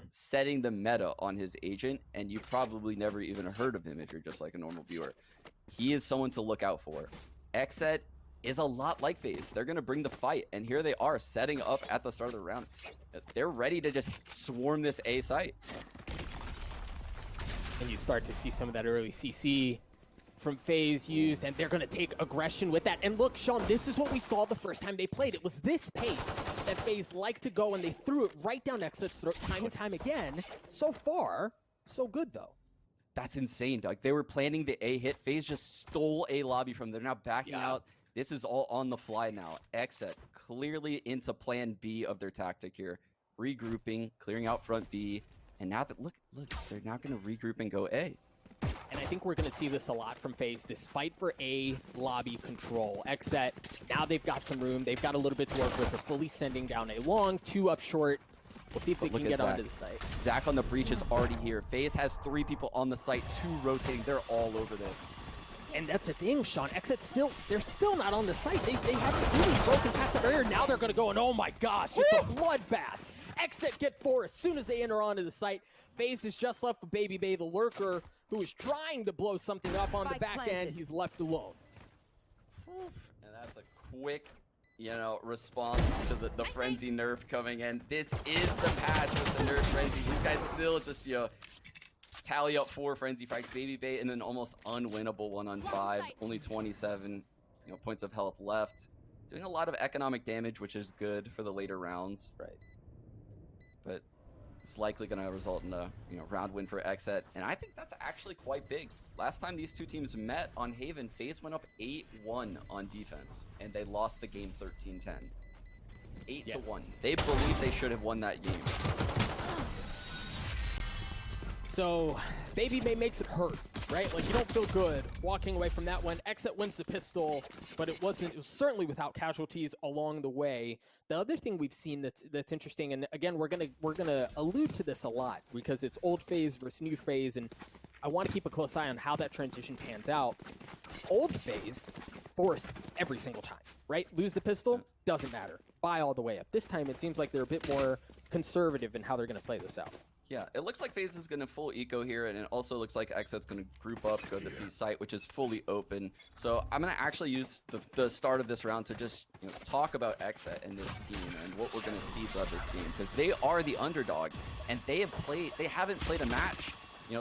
setting the meta on his agent, and you've probably never even heard of him if you're just like a normal viewer. He is someone to look out for. XSET is a lot like FaZe. They're going to bring the fight, and here they are setting up at the start of the round. They're ready to just swarm this A site. And you start to see some of that early CC from FaZe used, and they're going to take aggression with that. And look, Sean, this is what we saw the first time they played. It was this pace that FaZe liked to go, and they threw it right down XSET's throat time and time again. So far, so good, though. That's insane, Doug. They were planning the A hit. FaZe just stole A lobby from them. They're now backing out. This is all on the fly now. XSET clearly into plan B of their tactic here. Regrouping, clearing out front B. And now that, look, they're now going to regroup and go A. And I think we're going to see this a lot from FaZe, this fight for A lobby control. XSET, now they've got some room. They've got a little bit to work with. They're fully sending down A long, 2 up short. We'll see if they can get onto the site. Zach on the breach is already here. FaZe has 3 people on the site, 2 rotating. They're all over this. And that's the thing, Sean. XSET they're still not on the site. They haven't really broken past the barrier. Now they're going to go, and oh my gosh, it's a bloodbath. XSET get 4 as soon as they enter onto the site. FaZe is just left with Baby Bay, the lurker, who is trying to blow something up on the back end. He's left alone. And that's a quick, response to the frenzy nerf coming in. This is the patch with the nerf frenzy. These guys still just, tally up 4 frenzy frags. Baby Bay in an almost unwinnable 1-on-5. Only 27, points of health left. Doing a lot of economic damage, which is good for the later rounds. Right. But it's likely going to result in a round win for XSET, and I think that's actually quite big. Last time these two teams met on Haven, FaZe went up 8-1 on defense, and they lost the game 13-10. 8-1. They believe they should have won that game. So Baby Bay makes it hurt, right? Like, you don't feel good walking away from that one. XSET wins the pistol, but it was certainly without casualties along the way. The other thing we've seen that's interesting, and again, we're gonna allude to this a lot because it's old FaZe versus new FaZe, and I want to keep a close eye on how that transition pans out. Old FaZe force every single time, right? Lose the pistol, doesn't matter. Buy all the way up. This time it seems like they're a bit more conservative in how they're gonna play this out. Yeah, it looks like FaZe is going to full eco here, and it also looks like XSET's going to group up, go to the C site, which is fully open. So I'm going to actually use the start of this round to just talk about XSET and this team and what we're going to see throughout this game, because they are the underdog, and they haven't played a match,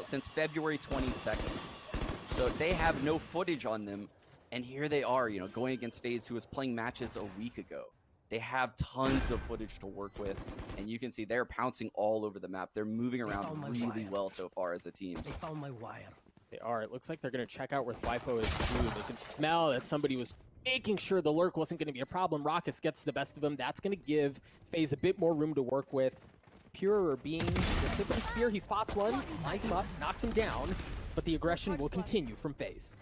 since February 22nd. So they have no footage on them, and here they are, going against FaZe, who was playing matches a week ago. They have tons of footage to work with, and you can see they're pouncing all over the map. They're moving around really well so far as a team. They found my wire. They are. It looks like they're going to check out where Thlyfo is too. They can smell that somebody was making sure the lurk wasn't going to be a problem. Raucus gets the best of him. That's going to give FaZe a bit more room to work with. Pure being the tip of the spear. He spots one, lines him up, knocks him down, but the aggression will continue from FaZe.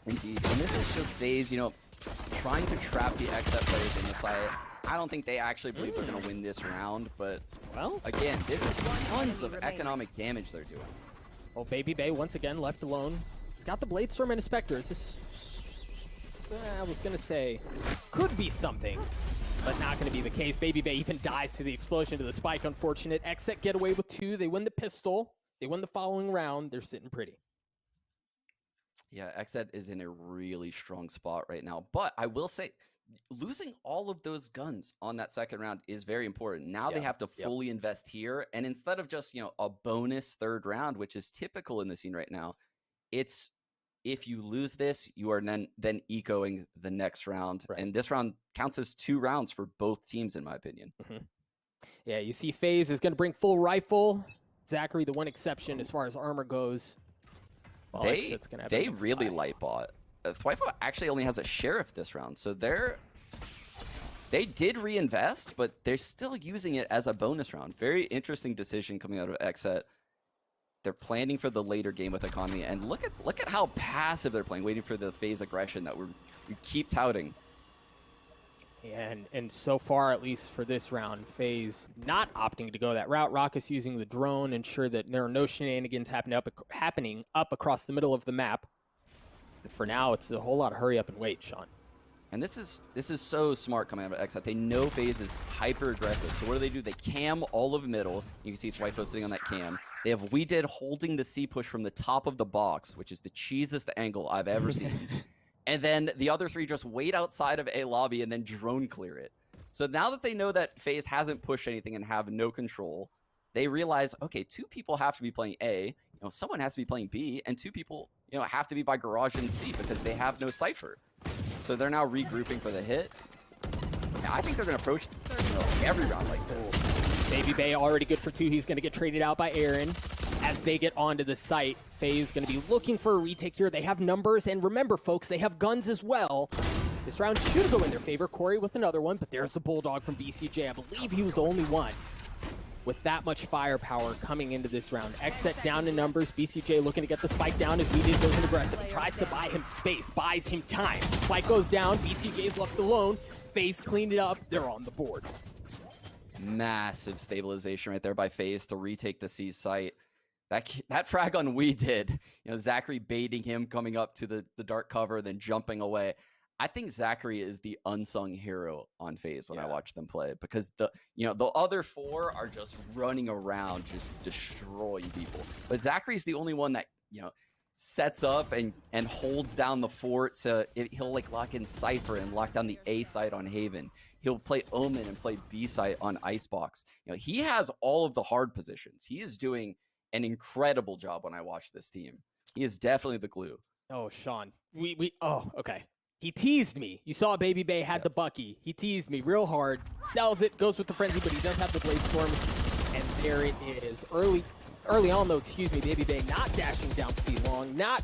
Indeed. And this is just FaZe, trying to trap the XSET players in the site. I don't think they actually believe they're going to win this round, but again, this is tons of economic damage they're doing. Well, Baby Bay once again left alone. He's got the Blade Storm and a Spectre. This I was going to say could be something, but not going to be the case. Baby Bay even dies to the explosion to the spike. Unfortunate. XSET get away with 2. They win the pistol. They win the following round. They're sitting pretty. Yeah, XSET is in a really strong spot right now. But I will say, losing all of those guns on that second round is very important. Now they have to fully invest here. And instead of just, a bonus third round, which is typical in the scene right now, it's if you lose this, you are then ecoing the next round. Right. And this round counts as 2 rounds for both teams, in my opinion. Yeah, you see FaZe is going to bring full rifle. Zachary, the one exception as far as armor goes. Well, they really light bought. Thlyfo actually only has a sheriff this round, so they did reinvest, but they're still using it as a bonus round. Very interesting decision coming out of XSET. They're planning for the later game with economy, and look at how passive they're playing, waiting for the FaZe aggression that we keep touting. And so far, at least for this round, FaZe not opting to go that route. Raucus using the drone, ensure that there are no shenanigans happening up across the middle of the map. For now, it's a whole lot of hurry up and wait, Sean. And this is so smart coming out of XSET. They know FaZe is hyper aggressive. So what do? They cam all of middle. You can see Twyfo sitting on that cam. They have We Did holding the C push from the top of the box, which is the cheesiest angle I've ever seen. And then the other three just wait outside of A lobby and then drone clear it. So now that they know that FaZe hasn't pushed anything and have no control, they realize, okay, 2 people have to be playing A, someone has to be playing B, and 2 people, have to be by garage and C because they have no cipher. So they're now regrouping for the hit. Yeah, I think they're going to approach every round like this. Baby Bay already good for 2. He's going to get traded out by Aaron. As they get onto the site, FaZe going to be looking for a retake here. They have numbers, and remember, folks, they have guns as well. This round should go in their favor. Corey with another one, but there's the Bulldog from BCJ. I believe he was the only one with that much firepower coming into this round. XSET down in numbers. BCJ looking to get the spike down as We Did goes in aggressive. Tries to buy him space, buys him time. Spike goes down. BCJ's left alone. FaZe cleaned it up. They're on the board. Massive stabilization right there by FaZe to retake the C site. That frag on We Did, Zachary baiting him, coming up to the dark cover, then jumping away. I think Zachary is the unsung hero on FaZe when I watch them play, because the other 4 are just running around, just destroying people. But Zachary's the only one that sets up and holds down the fort. So he'll lock in Cypher and lock down the A site on Haven. He'll play Omen and play B site on Icebox. He has all of the hard positions. He is doing an incredible job when I watch this team. He is definitely the glue. Oh, Sean, okay. He teased me. You saw Baby Bay had the Bucky. He teased me real hard. Sells it, goes with the Frenzy, but he does have the Blade Storm. And there it is. Early on, though, Baby Bay not dashing down C long, not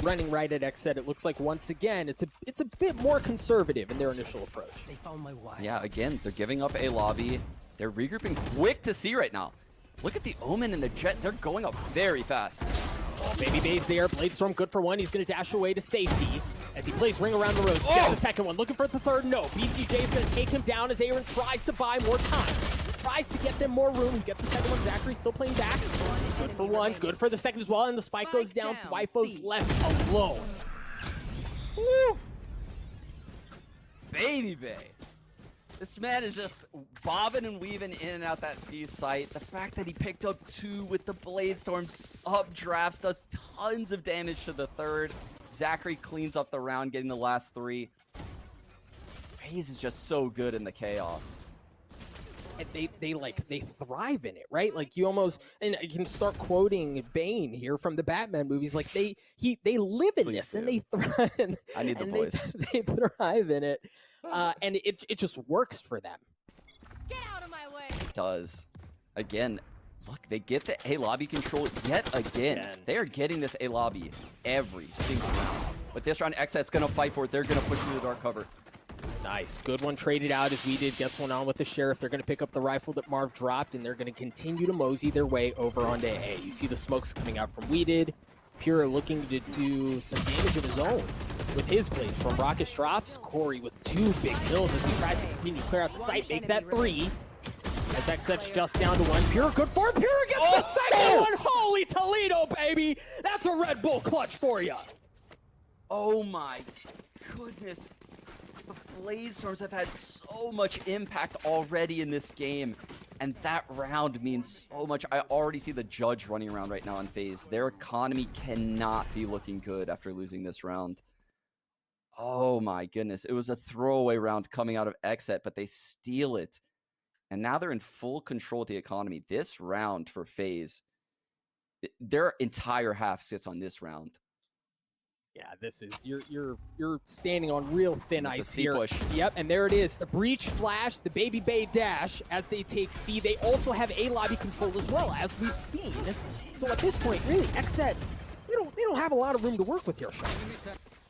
running right at XSET. It looks like, once again, it's a bit more conservative in their initial approach. They found my wife. Yeah, again, they're giving up A lobby. They're regrouping quick to C right now. Look at the Omen and the Jet. They're going up very fast. Baby Bay's there. Blade Storm good for 1. He's going to dash away to safety as he plays Ring Around the Rose. Gets a second one. Looking for the third. No. BCJ is going to take him down as Aaron tries to buy more time. Tries to get them more room. He gets the second one. Zachary still playing back. Good for 1. Good for the second as well. And the spike goes down. Twyfo's left alone. Woo! Baby Bay. This man is just bobbing and weaving in and out that C site. The fact that he picked up 2 with the Blade Storm up drafts, does tons of damage to the third. Zachary cleans up the round, getting the last 3. FaZe is just so good in the chaos. And they thrive in it, right? Like you almost, and you can start quoting Bane here from the Batman movies. Like they live in Please this, do. and they thrive. I need the voice. They thrive in it, and it just works for them. Get out of my way! It does. Again, look, they get the A lobby control yet again. They are getting this A lobby every single round. But this round, XSET's going to fight for it. They're going to push into the dark cover. Nice. Good one traded out as We Did gets one on with the Sheriff. They're going to pick up the rifle that Marv dropped, and they're going to continue to mosey their way over onto A. You see the smokes coming out from We Did. Pure looking to do some damage of his own with his blades. From Rocket drops, Corey with 2 big kills as he tries to continue to clear out the site, make that 3. As XSET's just down to 1. Pure good for him. Pure gets the second one. Holy Toledo, baby. That's a Red Bull clutch for you. Oh my goodness. The Blade Storms have had so much impact already in this game, and that round means so much. I already see the judge running around right now on FaZe. Their economy cannot be looking good after losing this round. Oh my goodness. It was a throwaway round coming out of XSET, but they steal it. And now they're in full control of the economy. This round for FaZe, their entire half sits on this round. Yeah, this is you're standing on real thin It's a ice C here. push. Yep, and there it is. The breach flash, the Baby Bay dash as they take C. They also have A lobby control as well, as we've seen. So at this point, really, XSET, they don't have a lot of room to work with here, Sean.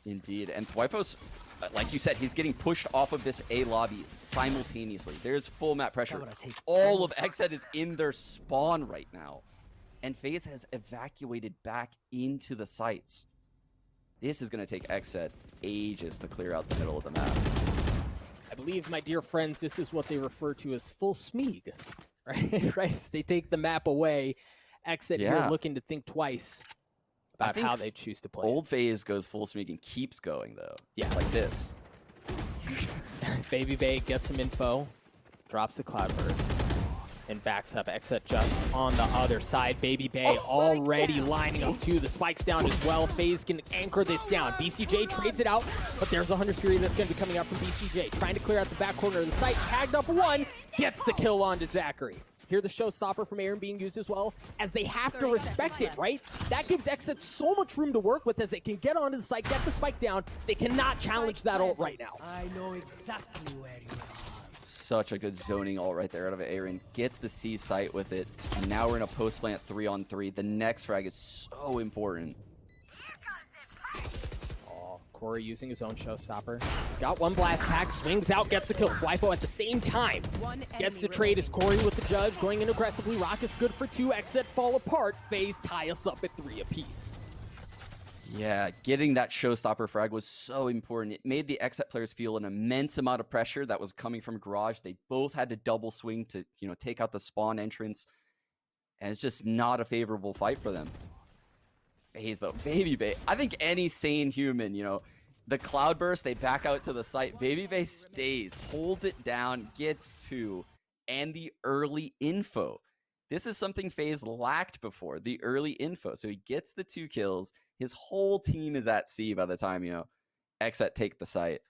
Indeed, and Twyfo's, like you said, he's getting pushed off of this A lobby simultaneously. There's full map pressure. All of XSET is in their spawn right now, and FaZe has evacuated back into the sites. This is going to take XSET ages to clear out the middle of the map. I believe, my dear friends, this is what they refer to as full smeeg, right? Right? They take the map away. XSET here looking to think twice about how they choose to play. Old FaZe goes full smeeg and keeps going, though. Yeah. Like this. Baby Bay gets some info, drops the Cloudburst, and backs up. XSET just on the other side. Baby Bay already lining up too. The spike's down as well. FaZe can anchor this down. BCJ trades it out, but there's a Hunter Fury that's going to be coming out from BCJ. Trying to clear out the back corner of the site. Tagged up one, gets the kill onto Zachary. Here the showstopper from Aaron being used as well, as they have to respect it, right? That gives XSET so much room to work with as they can get onto the site, get the spike down. They cannot challenge that ult right now. I know exactly where you are. Such a good zoning ult right there out of Aaron. Gets the C site with it. And now we're in a post plant 3-on-3. The next frag is so important. Oh, Corey using his own showstopper. He's got one blast pack, swings out, gets the kill. Flyfo at the same time gets the trade as Corey with the judge, going in aggressively. Rocket's good for 2. XSET fall apart. FaZe tie us up at 3 apiece. Yeah, getting that showstopper frag was so important. It made the XSET players feel an immense amount of pressure that was coming from Garage. They both had to double swing to, take out the spawn entrance. And it's just not a favorable fight for them. FaZe though, Baby Bay. I think any sane human, the Cloudburst, they back out to the site. Baby Bay stays, holds it down, gets 2, and the early info. This is something FaZe lacked before, the early info. So he gets the 2 kills. His whole team is at C by the time, XSET take the site.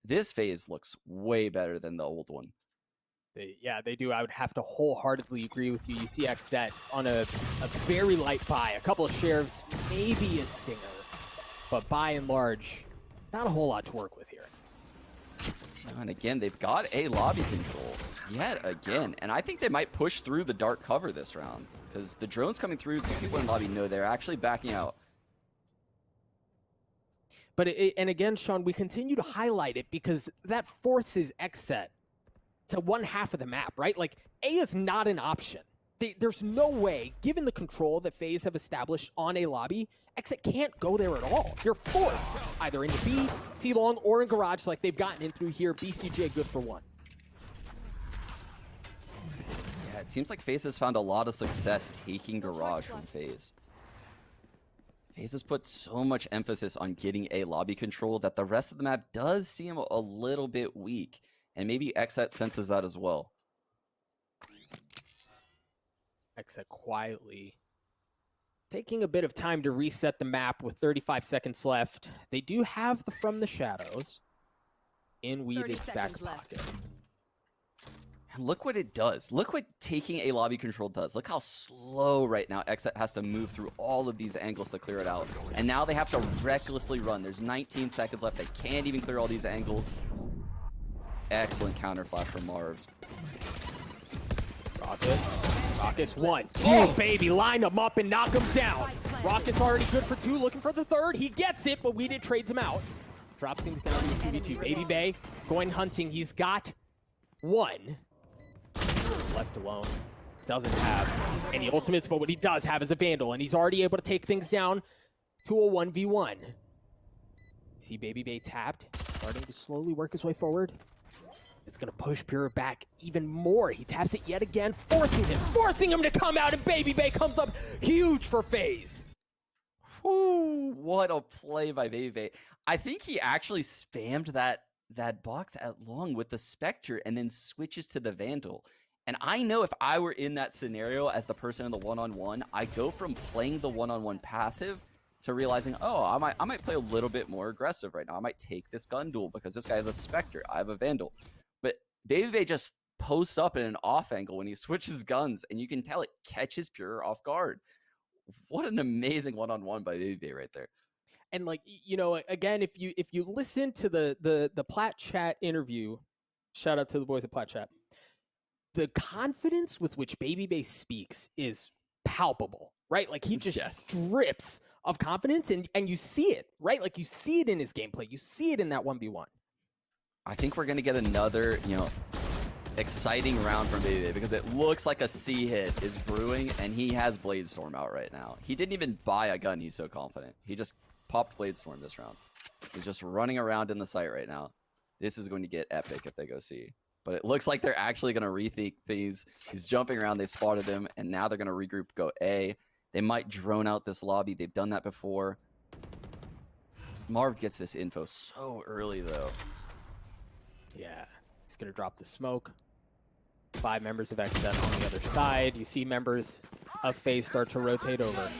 This FaZe looks way better than the old one. They do. I would have to wholeheartedly agree with you. You see XSET on a very light buy. A couple of sheriffs, maybe a stinger. But by and large, not a whole lot to work with here. And again, they've got a lobby control yet again. And I think they might push through the dark cover this round. Because the drones coming through, 2 people in lobby know they're actually backing out. But and again, Sean, we continue to highlight it because that forces XSET to one half of the map, right? Like, A is not an option. There's no way, given the control that FaZe have established on a lobby, XSET can't go there at all. You're forced either into B, C long, or in Garage like they've gotten in through here. BCJ good for 1. Yeah, it seems like FaZe has found a lot of success taking Garage from FaZe. FaZe has put so much emphasis on getting a lobby control that the rest of the map does seem a little bit weak. And maybe XSET senses that as well. XSET quietly taking a bit of time to reset the map with 35 seconds left. They do have the From the Shadows in Weeded's back pocket. And look what it does. Look what taking a lobby control does. Look how slow right now XSET has to move through all of these angles to clear it out. And now they have to recklessly run. There's 19 seconds left. They can't even clear all these angles. Excellent counter flash from Marv. Raucus 1, 2, baby, line them up and knock them down. Raucus already good for 2, looking for the 3rd. He gets it, but Weeded trades him out. Drops things down to a 2v2. Baby Bay going hunting. He's got 1. Left alone. Doesn't have any ultimates, but what he does have is a Vandal, and he's already able to take things down to a 1v1. See Baby Bay tapped, starting to slowly work his way forward. It's going to push Pure back even more. He taps it yet again, forcing him to come out, and Baby Bay comes up huge for FaZe. Whew, what a play by Baby Bay. I think he actually spammed that box at long with the Spectre and then switches to the Vandal. And I know if I were in that scenario as the person in the one-on-one, I go from playing the one-on-one passive to realizing, oh, I might play a little bit more aggressive right now. I might take this gun duel because this guy has a Spectre. I have a Vandal. But Baby Bay just posts up in an off angle when he switches guns, and you can tell it catches Pure off guard. What an amazing one-on-one by Baby Bay right there. And again, if you listen to the Plat Chat interview, shout out to the boys at Plat Chat, the confidence with which Baby Bay speaks is palpable, right? Like he just drips of confidence, and you see it, right? Like you see it in his gameplay. You see it in that 1v1. I think we're going to get another, exciting round from Baby Bay because it looks like a C hit is brewing, and he has Bladestorm out right now. He didn't even buy a gun. He's so confident. He just popped Bladestorm this round. He's just running around in the site right now. This is going to get epic if they go C. But it looks like they're actually going to rethink things. He's jumping around. They spotted him, and now they're going to regroup, go A. They might drone out this lobby. They've done that before. Marv gets this info so early, though. Yeah, he's gonna drop the smoke. 5 members of XSET on the other side. You see members of FaZe start to rotate over.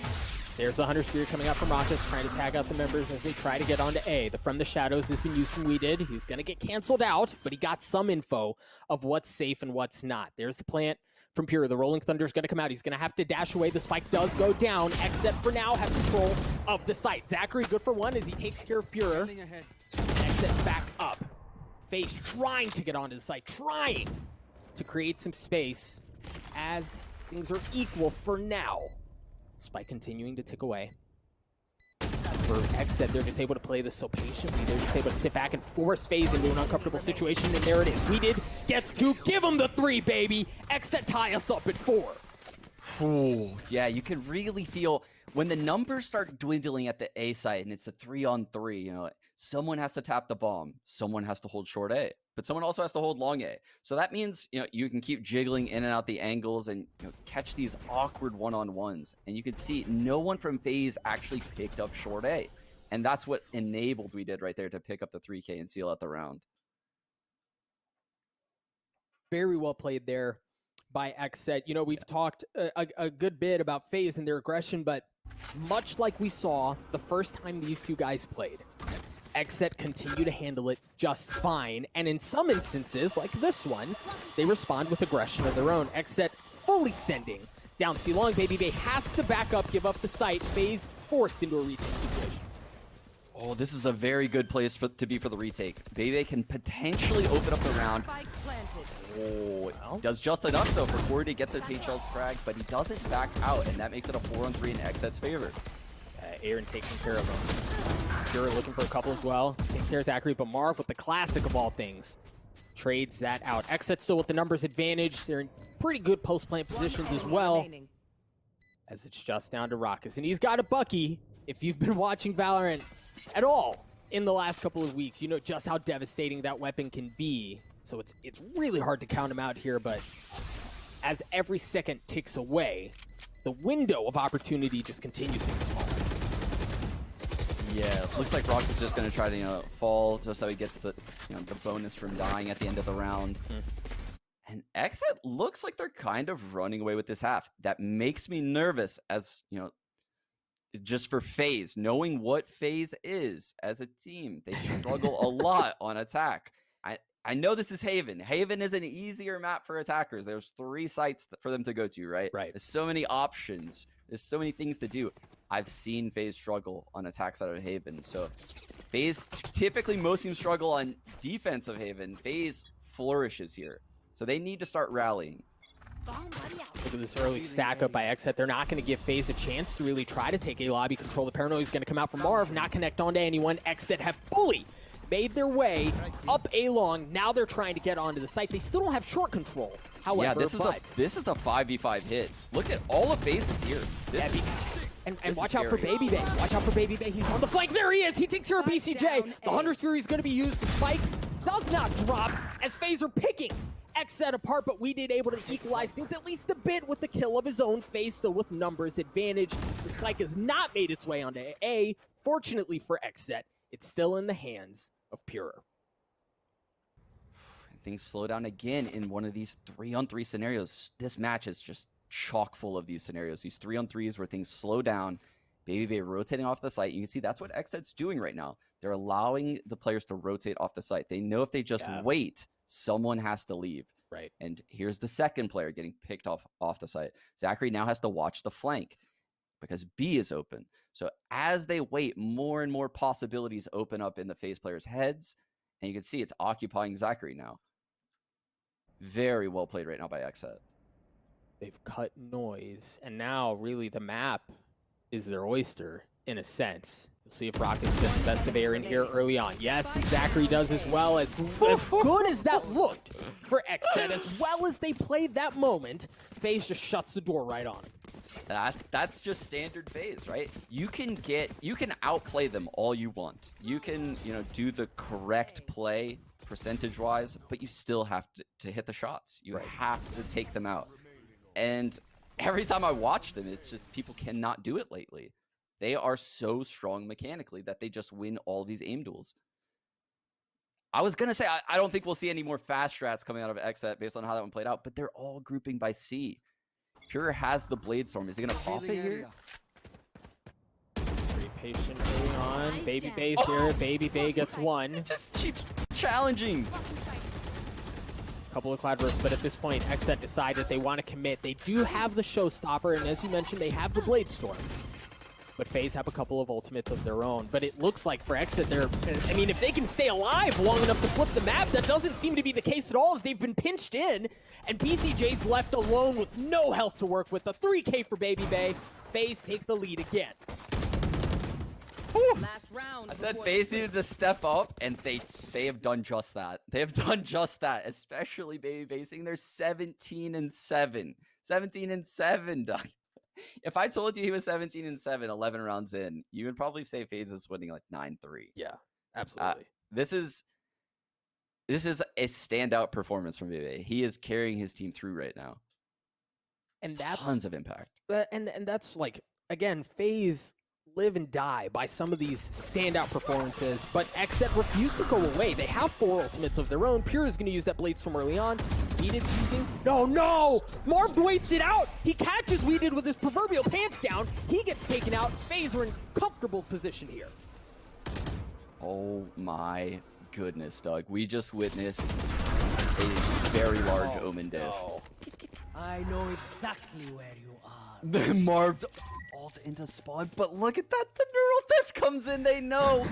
There's the Hunter Sphere coming out from Rockets, trying to tag out the members as they try to get onto A. The From the Shadows has been used from We Did. He's going to get canceled out, but he got some info of what's safe and what's not. There's the plant from Pure. The Rolling Thunder is going to come out. He's going to have to dash away. The spike does go down. XSET for now has control of the site. Zachary good for one as he takes care of Pure. XSET back up. FaZe trying to get onto the site, trying to create some space as things are equal for now. Spike continuing to tick away. For XSET, they're just able to play this so patiently. They're just able to sit back and force FaZe into an uncomfortable situation, and there it is. We Did gets to give him the 3, baby. XSET tie us up at 4. Ooh, yeah, you can really feel when the numbers start dwindling at the A site and it's a 3-on-3, you know, someone has to tap the bomb, someone has to hold short A, but someone also has to hold long A. So that means, you know, you can keep jiggling in and out the angles and, you know, catch these awkward one-on-ones. And you can see no one from FaZe actually picked up short A. And that's what enabled We Did right there to pick up the 3K and seal out the round. Very well played there by XSET. You know, we've talked a good bit about FaZe and their aggression, but much like we saw the first time these two guys played, XSET continue to handle it just fine, and in some instances, like this one, they respond with aggression of their own. XSET fully sending down C long. Baby Bay has to back up, give up the site. FaZe forced into a retake situation. Oh, this is a very good place to be for the retake. Bebe can potentially open up the round. Oh, well, does just enough though for Corey to get the HL's frag, but he doesn't back out, and that makes it a 4-on-3 in XSET's favor. Aaron taking care of him. Pure looking for a couple as well. Takes care of Zachary, but Marv with the classic of all things trades that out. XSET still with the numbers advantage. They're in pretty good post-plant positions as well. As it's just down to Rockets. And he's got a Bucky. If you've been watching Valorant at all in the last couple of weeks, you know just how devastating that weapon can be. So it's really hard to count him out here, but as every second ticks away, the window of opportunity just continues to get smaller. Yeah, looks like Rock is just going to try to, you know, fall just so he gets the, you know, the bonus from dying at the end of the round. And XSET looks like they're kind of running away with this half. That makes me nervous as, you know, just for FaZe, knowing what FaZe is as a team. They struggle a lot on attack. I know this is Haven. Haven is an easier map for attackers. There's 3 sites for them to go to, right? Right. There's so many options. There's so many things to do. I've seen FaZe struggle on attacks out of Haven. So FaZe, typically most teams struggle on defense of Haven. FaZe flourishes here. So they need to start rallying. Look at this early stack up by XSET. They're not going to give FaZe a chance to really try to take a lobby control. The paranoia is going to come out from Marv, not connect onto anyone. XSET have fully made their way up A long. Now they're trying to get onto the site. They still don't have short control. However, yeah, this is a 5v5 hit. Look at all of FaZe's here. And watch out for Baby Bay. Watch out for Baby Bay. He's on the flank. There he is. He takes care of BCJ. The Hunter's Fury is going to be used. The spike does not drop as FaZe are picking XSET apart, but We Did able to equalize things at least a bit with the kill of his own. FaZe still with numbers advantage. The spike has not made its way onto A. Fortunately for XSET, it's still in the hands of Pure. Things slow down again in one of these 3-on-3 scenarios. This match is just chock full of these scenarios. These 3-on-3s where things slow down. Baby Bay rotating off the site. You can see that's what XSET's doing right now. They're allowing the players to rotate off the site. They know if they just wait, someone has to leave. Right. And here's the second player getting picked off the site. Zachary now has to watch the flank because B is open. So as they wait, more and more possibilities open up in the FaZe players' heads. And you can see it's occupying Zachary now. Very well played right now by XSET. They've cut noise, and now really the map is their oyster in a sense. We'll see if Rockets gets the best of Aaron here early on. Yes, and Zachary does as well. As good as that looked for XSET, as well as they played that moment, FaZe just shuts the door right on him. That's just standard FaZe, right? You can outplay them all you want. You can, you know, do the correct play percentage-wise, but you still have to hit the shots. You have to take them out. And every time I watch them, it's just people cannot do it lately. They are so strong mechanically that they just win all these aim duels. I was gonna say I don't think we'll see any more fast strats coming out of XSET based on how that one played out, but they're all grouping by C. Pure has the Blade Storm. Is he gonna pop it here? Pretty patient early on. Nice Baby down. Bay's here. Baby Bay gets one. Just cheap challenging. Couple of cloud bursts, but at this point, XSET decided they want to commit. They do have the showstopper, and as you mentioned, they have the Blade Storm. But FaZe have a couple of ultimates of their own. But it looks like for XSET, I mean, if they can stay alive long enough to flip the map, that doesn't seem to be the case at all, as they've been pinched in, and BCJ's left alone with no health to work with. The 3K for Baby Bay. FaZe take the lead again. Last round. I said before FaZe the needed to step up, and they have done just that. They have done just that, especially Baby Bay, seeing they're 17-7. 17-7, Doug. If I told you he was 17-7, 11 rounds in, you would probably say FaZe is winning like 9-3. Yeah, absolutely. This is a standout performance from Baby. He is carrying his team through right now. And that's Tons of impact. and that's like, again, FaZe live and die by some of these standout performances, but XSET refuse to go away. They have 4 ultimates of their own. Pure is going to use that Blade Storm early on. Weeded's using... No! Marv waits it out! He catches Weeded with his proverbial pants down. He gets taken out. FaZe are in comfortable position here. Oh my goodness, Doug. We just witnessed a very large Omen diff. No. I know exactly where you are. The Marv ult into spawn, but look at that. The neural diff comes in. They know.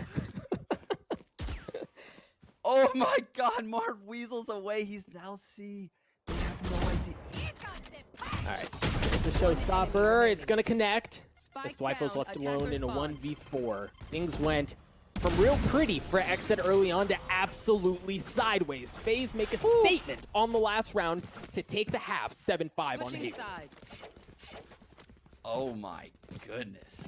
Oh my god, Marv weasels away. He's now C. They have no idea. All right. It's a showstopper. It's going to connect. Spike As Dwifo's down, left alone attacker in a spawn. 1v4. Things went from real pretty for XSET early on to absolutely sideways. FaZe make a statement on the last round to take the half 7-5 on Switching Haven. sides. Oh my goodness.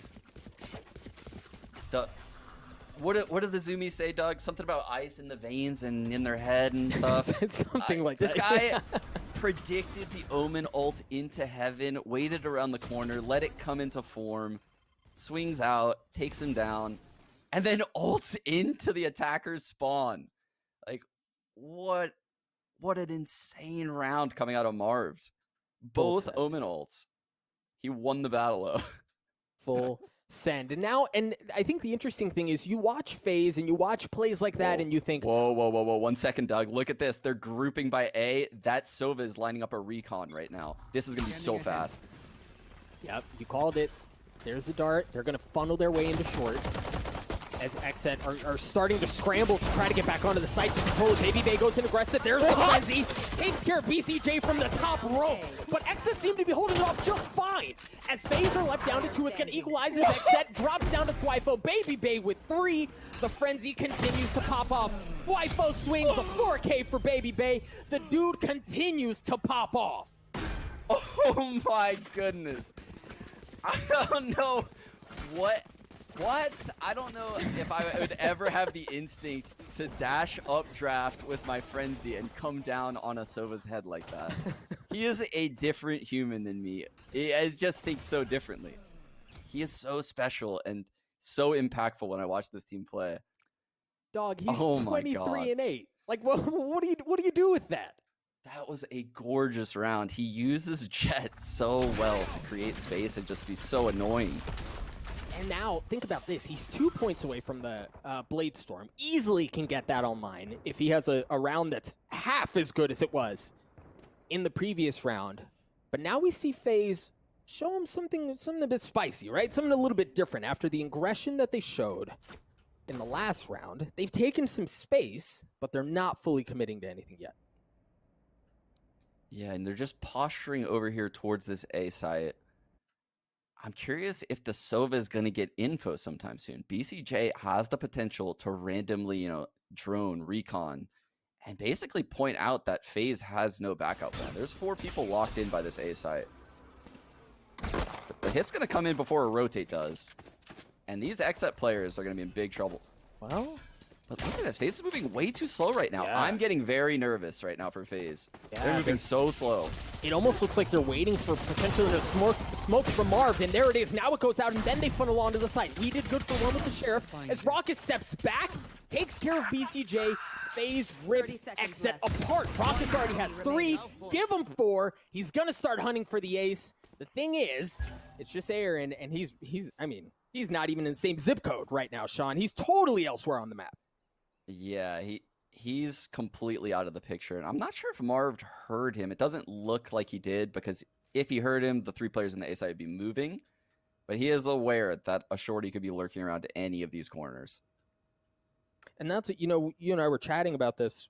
What did the Zoomies say, Doug? Something about ice in the veins and in their head and stuff. Something like this that. guy predicted the Omen ult into heaven, waited around the corner, let it come into form, swings out, takes him down, and then ults into the attacker's spawn. Like, what an insane round coming out of Marv's. Both send. Omen ults. He won the battle, though. Full send. And now, and I think the interesting thing is you watch FaZe and you watch plays like that and you think, Whoa. 1 second, Doug. Look at this. They're grouping by A. That Sova is lining up a recon right now. This is going to be so fast. yep, you called it. There's the dart. They're going to funnel their way into short. As XSET are starting to scramble to try to get back onto the site to control it. Baby Bay goes in aggressive. There's the frenzy. Takes care of BCJ from the top rope. But XSET seem to be holding it off just fine. As FaZe are left down to 2, it's going to equalize as XSET drops down to Dwifo. Baby Bay with 3. The frenzy continues to pop off. Dwifo swings a 4K for Baby Bay. The dude continues to pop off. Oh my goodness. I don't know what? I don't know if I would ever have the instinct to dash up draft with my frenzy and come down on a Sova's head like that. He is a different human than me. I just think so differently. He is so special and so impactful when I watch this team play. Dog, he's Oh my 23-8. Like, what do you do with that? That was a gorgeous round. He uses Jet so well to create space and just be so annoying. And now, think about this. He's 2 points away from the Blade Storm. Easily can get that online if he has a round that's half as good as it was in the previous round. But now we see FaZe show him something a bit spicy, right? Something a little bit different. After the aggression that they showed in the last round, they've taken some space, but they're not fully committing to anything yet. Yeah, and they're just posturing over here towards this A site. I'm curious if the Sova is going to get info sometime soon. BCJ has the potential to randomly, drone, recon, and basically point out that FaZe has no backup plan. There's 4 people locked in by this A site. The hit's going to come in before a rotate does. And these XSET players are going to be in big trouble. Well, but look at this. FaZe is moving way too slow right now. Yeah. I'm getting very nervous right now for FaZe. Yeah, They're moving so slow. it almost looks like they're waiting for potentially a smoke from Marv, and there it is. Now it goes out, and then they funnel onto the site. We did good for one with the Sheriff. As Raucus steps back, takes care of BCJ. FaZe rip 30 seconds XSET left. apart. Brockus already has Remaining. 3. Give him 4. He's gonna start hunting for the ace. The thing is, it's just Aaron, and he's not even in the same zip code right now, Sean. He's totally elsewhere on the map. Yeah, he's completely out of the picture, and I'm not sure if Marv heard him. It doesn't look like he did, because if he heard him, the 3 players in the A side would be moving. But he is aware that a shorty could be lurking around any of these corners. And that's what, you and I were chatting about this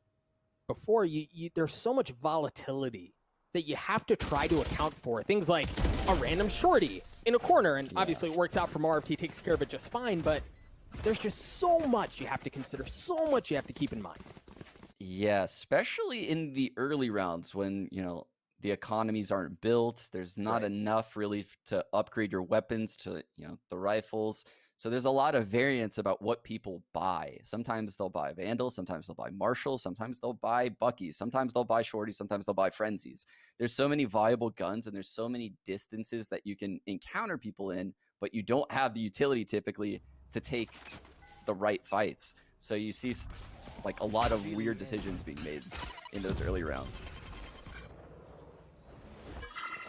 before. There's so much volatility that you have to try to account for. Things like a random shorty in a corner, and obviously it works out for Marv. He takes care of it just fine, but there's just so much you have to consider, so much you have to keep in mind. Yeah, especially in the early rounds when, the economies aren't built. There's not enough really to upgrade your weapons to, the rifles. So there's a lot of variance about what people buy. Sometimes they'll buy Vandal, sometimes they'll buy Marshall, sometimes they'll buy Buckies, sometimes they'll buy Shorties, sometimes they'll buy Frenzies. There's so many viable guns, and there's so many distances that you can encounter people in, but you don't have the utility typically to take the right fights. So you see like a lot of weird decisions being made in those early rounds.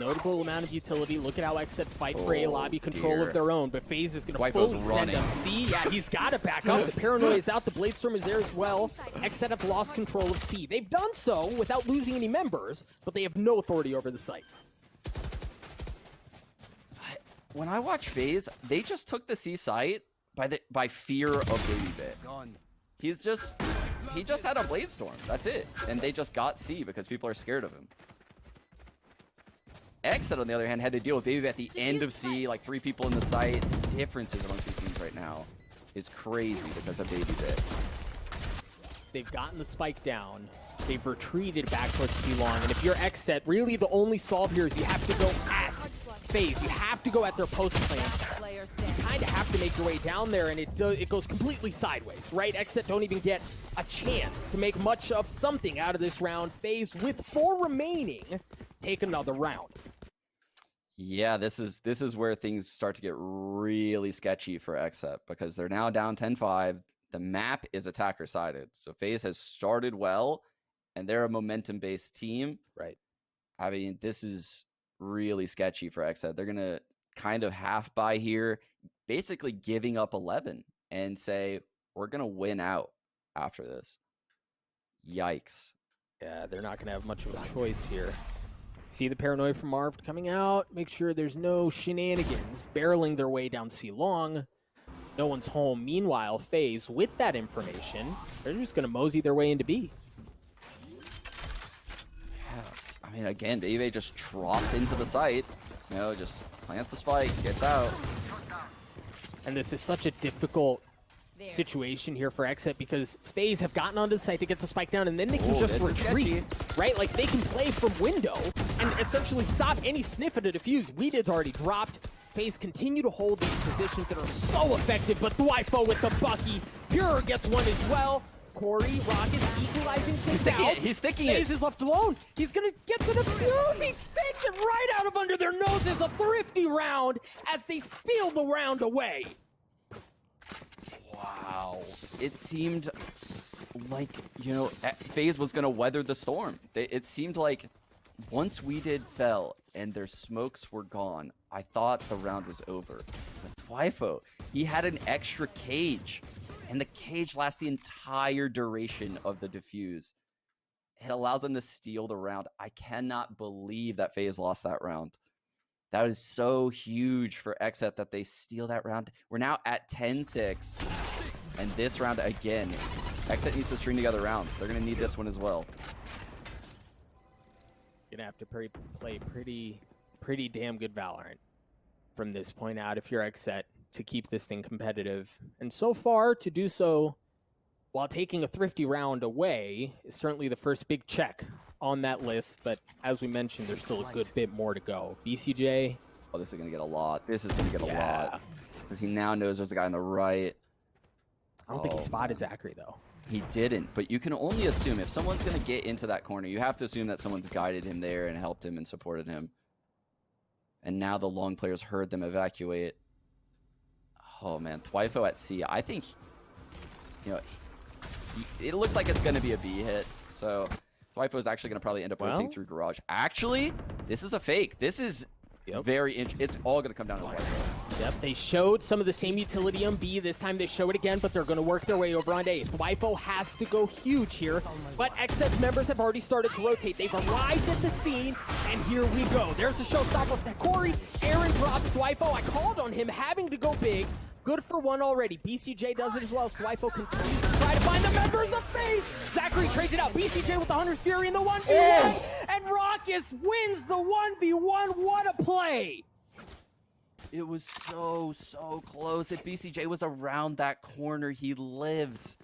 Notable amount of utility. Look at how XSET fight for a lobby control of their own, but FaZe is going to fully send him. C, yeah, he's got to back up. The paranoia is out. The Bladestorm is there as well. XSET have lost control of C. They've done so without losing any members, but they have no authority over the site. When I watch FaZe, they just took the C site by fear of BabyBit. He just had a Bladestorm. That's it. And they just got C because people are scared of him. XSET, on the other hand, had to deal with BabyBit at the end of C, like 3 people in the site. The differences amongst these teams right now is crazy because of BabyBit. They've gotten the spike down. They've retreated back towards C-Long. And if you're XSET, really the only solve here is you have to go at FaZe. You have to go at their post plants. You kind of have to make your way down there, and it goes completely sideways, right? XSET don't even get a chance to make much of something out of this round. FaZe, with 4 remaining, take another round. Yeah, this is where things start to get really sketchy for XSET, because they're now down 10-5. The map is attacker sided. So FaZe has started well, and they're a momentum-based team. Right. I mean, this is really sketchy for XSET. They're going to kind of half buy here, basically giving up 11 and say, we're going to win out after this. Yikes. Yeah, they're not going to have much of a choice here. See the paranoia from Marv coming out. Make sure there's no shenanigans. Barreling their way down C-Long. No one's home. Meanwhile, FaZe, with that information, they're just going to mosey their way into B. Yeah, I mean, again, BabyBit just trots into the site. Just plants the spike, gets out. And this is such a difficult situation here for XSET, because FaZe have gotten onto the site to get the spike down, and then they can just retreat, right? Like, they can play from window and essentially stop any sniff at a defuse. Weeded's already dropped. FaZe continue to hold these positions that are so effective, but Dwifo with the Bucky. Pure gets one as well. Corey, Rockets equalizing things out. He's sticking it. FaZe is left alone. He's going to get the defuse. He takes it right out of under their noses. A thrifty round as they steal the round away. Wow. It seemed like, FaZe was going to weather the storm. It seemed like once Weeded fell and their smokes were gone, I thought the round was over. But Dwifo, he had an extra cage, and the cage lasts the entire duration of the defuse. It allows them to steal the round. I cannot believe that FaZe lost that round. That is so huge for XSET that they steal that round. We're now at 10-6. And this round, again, XSET needs to string together rounds. They're going to need this one as well. Going to have to play pretty damn good Valorant from this point out if you're XSET to keep this thing competitive. And so far, to do so while taking a thrifty round away is certainly the first big check on that list. But as we mentioned, there's still a good bit more to go. BCJ. Oh, this is going to get a lot. This is going to get a lot. Because he now knows there's a guy on the right. I don't think he spotted Zachary, though. He didn't, but you can only assume if someone's going to get into that corner, you have to assume that someone's guided him there and helped him and supported him. And now the long players heard them evacuate. Oh, man. Dwifo at C. I think, It looks like it's going to be a B hit. So Twyfo is actually going to probably end up rotating through garage. Actually, this is a fake. This is very it's all going to come down to Twyfo. Yep, they showed some of the same utility on B. This time they show it again, but they're going to work their way over on A. Twyfo has to go huge here, but XSET's members have already started to rotate. They've arrived at the scene, and here we go. There's a showstopper from Corey. Aaron drops Twyfo. I called on him having to go big. Good for one already. BCJ does it as well. Twyfo continues to try to find the members of FaZe. Zachary trades it out. BCJ with the Hunter's Fury in the 1v1. And Raucus wins the 1v1. What a play. It was so close. If BCJ was around that corner, he lives.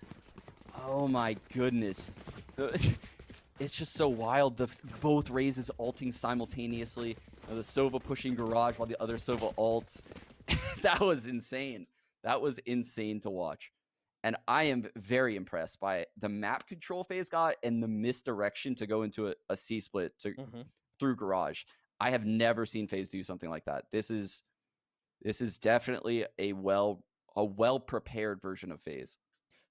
Oh my goodness. It's just so wild. Both raises ulting simultaneously. The Sova pushing garage while the other Sova ults. That was insane. That was insane to watch. And I am very impressed by the map control FaZe got and the misdirection to go into a C split through garage. I have never seen FaZe do something like that. This is definitely a well prepared version of FaZe.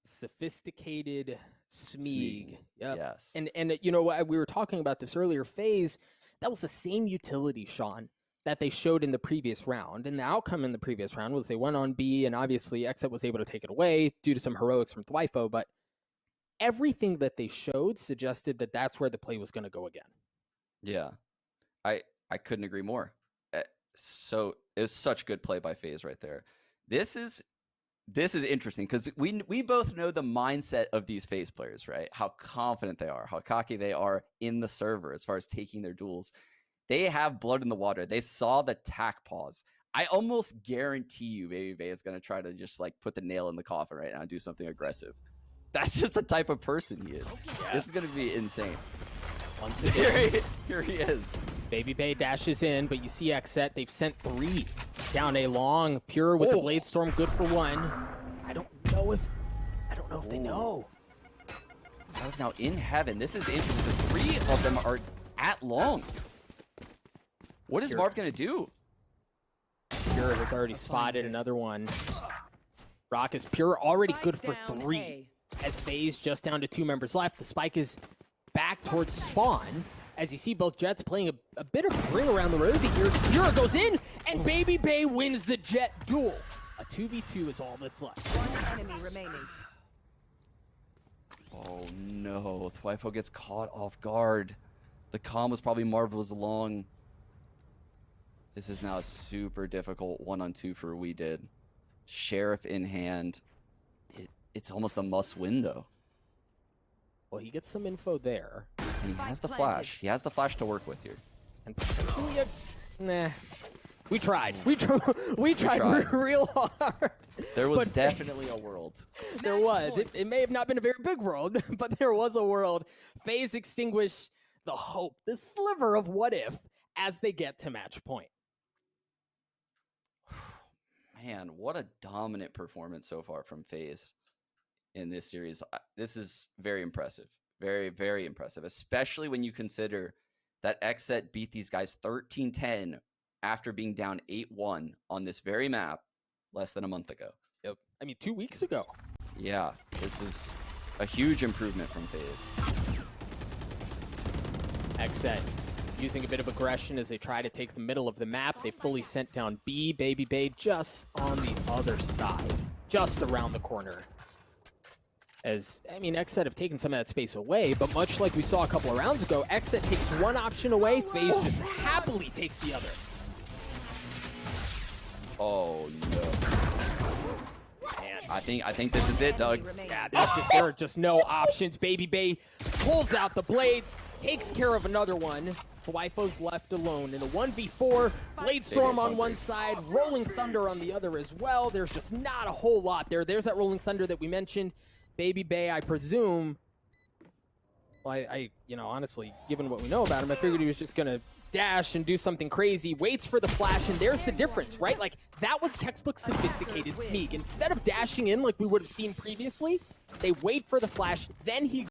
Sophisticated Smeeg. Yep. Yes. And you know what, we were talking about this earlier. FaZe, that was the same utility, Sean, that they showed in the previous round. And the outcome in the previous round was they went on B, and obviously XSET was able to take it away due to some heroics from Twyfo, but everything that they showed suggested that that's where the play was going to go again. Yeah. I couldn't agree more. So it was such good play by FaZe right there. This is interesting because we both know the mindset of these FaZe players, right? How confident they are, how cocky they are in the server as far as taking their duels. They have blood in the water. They saw the tack pause. I almost guarantee you Baby Bay is going to try to just like put the nail in the coffin right now and do something aggressive. That's just the type of person he is. Yeah. This is going to be insane. Once again, here he is. Baby Bay dashes in, but you see XSET, they've sent 3 down a long. Pure with the Blade Storm, good for 1. I don't know if they know. Now in heaven, this is interesting because 3 of them are at long. What is Marv gonna do? Pure has already spotted another one. Raucus Pure already good for 3. As FaZe just down to 2 members left. The spike is back towards spawn. As you see both Jets playing a bit of ring around the rosy here. Pure goes in, and Baby Bay wins the Jet duel. A 2v2 is all that's left. 1 enemy remaining. Oh no, Twyfo gets caught off guard. The comm was probably Marvel's long. This is now a super difficult 1-on-2 for We Did. Sheriff in hand. It's almost a must win though. Well, he gets some info there. And he has the flash. He has the flash to work with here. And nah. We tried. We tried real hard. There was definitely a world. There was. It may have not been a very big world, but there was a world. FaZe extinguish the hope, the sliver of what if, as they get to match point. Man, what a dominant performance so far from FaZe in this series. This is very impressive. Very, very impressive, especially when you consider that XSET beat these guys 13-10 after being down 8-1 on this very map less than a month ago. Yep. I mean, 2 weeks ago. Yeah, this is a huge improvement from FaZe. XSET using a bit of aggression as they try to take the middle of the map. They fully sent down B. Baby Bay just on the other side, just around the corner. As, I mean, XSET have taken some of that space away, but much like we saw a couple of rounds ago, XSET takes one option away, FaZe just happily takes the other. Oh, no. Man, I think this is it, Doug. Yeah, there are just no options. Baby Bay pulls out the blades, takes care of another one. Twyfo's left alone in a 1v4. Blade Storm on one side, Rolling Thunder on the other as well. There's just not a whole lot there. There's that Rolling Thunder that we mentioned. Baby Bay, I presume, well, I you know, honestly, given what we know about him, I figured he was just going to dash and do something crazy, waits for the flash, and there's the difference, right? Like, that was textbook sophisticated Smeeg. Instead of dashing in like we would have seen previously, they wait for the flash, then he